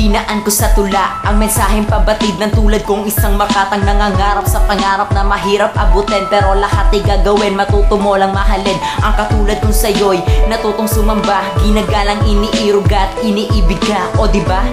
Dinaan ko sa tula ang mensaheng pabatid ng tulad kong isang makatang nangangarap sa pangarap na mahirap abutin. Pero lahat ay gagawin, matuto mo lang mahalin. Ang katulad kong sa'yo'y natutong sumamba, ginagalang iniirugat, iniibig ka, o diba?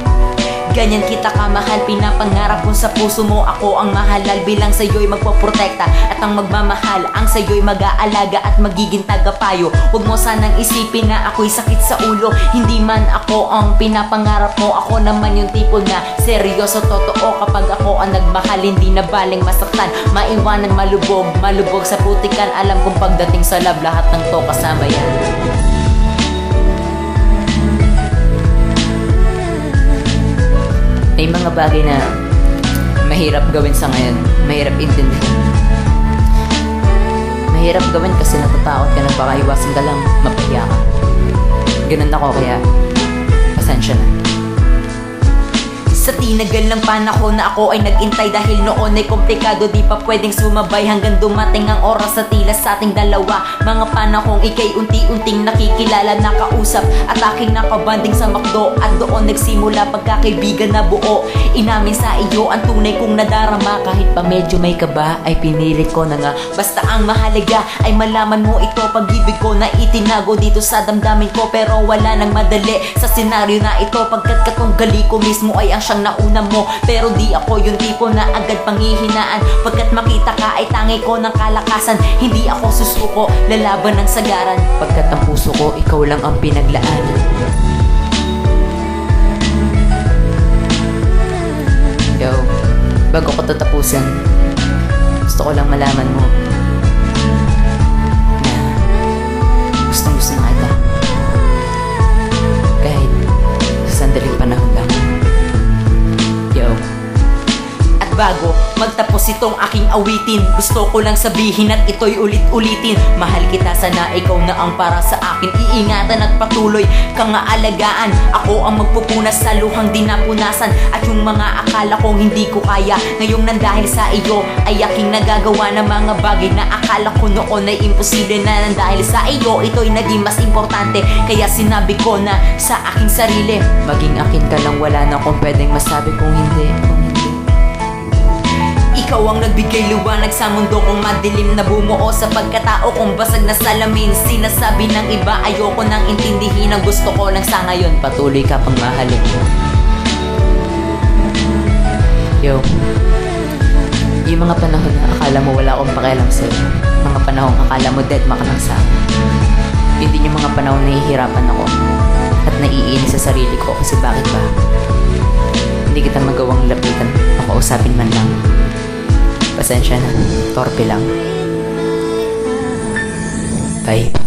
Ganyan kita kamahal, pinapangarap kung sa puso mo ako ang mahalal. Bilang sa'yo'y magpoprotekta at ang magmamahal, ang sa'yo'y mag-aalaga at magiging tagapayo. Huwag mo sanang isipin na ako'y sakit sa ulo. Hindi man ako ang pinapangarap mo, ako naman yung tipo na seryoso, totoo. Kapag ako ang nagmahal, hindi na baling masaktan, maiwanan, malubog, malubog sa putikan. Alam kong pagdating sa love, lahat ng to kasama yan. May mga bagay na mahirap gawin sa ngayon, mahirap intindihin. Mahirap gawin kasi natatakot ka na baka iwasan ka lang, mapahiya ka. Ganun ako, kaya pasensya na. Sa tinagal ng panahon na ako ay nag-intay, dahil noon ay komplikado, di pa pwedeng sumabay hanggang dumating ang oras sa tila sa ating dalawa. Mga panahong ikay unti-unting nakikilala, nakausap at aking nakabanding sa McDo, at doon nagsimula pagkakaibigan na buo. Inamin sa iyo ang tunay kong nadarama, kahit pa medyo may kaba ay pinilit ko na nga. Basta ang mahalaga ay malaman mo ito, pag-ibig ko na itinago dito sa damdamin ko. Pero wala nang madali sa senaryo na ito, pagkat katunggali ko mismo ay ang siyang nauna mo. Pero di ako yung tipo na agad panghihinaan, pagkat makita ka ay tangi ko ng kalakasan. Hindi ako susuko, lalaban ng sagaran, pagkat ang puso ko ikaw lang ang pinaglaan. Yo, bago ko tatapusin, gusto ko lang malaman mo na gustong gusto na kita, kahit sa sandaling panahon lang. Yo. At bago magtapos itong aking awitin, gusto ko lang sabihin at ito'y ulit-ulitin. Mahal kita, sana ikaw na ang para sa akin iingatan at patuloy kang aalagaan. Ako ang magpupunas sa luhang dinapunasan, at yung mga akala kong hindi ko kaya, ngayong nandahil sa iyo ay aking nagagawa ng mga bagay na akala ko noon ay imposible na. Nandahil sa iyo, ito'y naging mas importante, kaya sinabi ko na sa aking sarili, maging akin ka lang, wala na akong pwedeng masabi kung hindi. Ikaw ang nagbigay liwanag sa mundo kong madilim, na bumuo sa pagkatao kong basag na salamin. Sinasabi ng iba ayoko nang intindihin, ang gusto ko lang sa ngayon patuloy ka pang mahalin. Yo, yung mga panahon na akala mo wala akong pakialam sa'yo, mga panahon akala mo dead ka lang sa akin, yun din yung mga panahon na nahihirapan ako at naiinis sa sarili ko, kasi bakit ba hindi kita magawang lapitan o kausapin man lang. Pasensya na, torpe lang. Bye.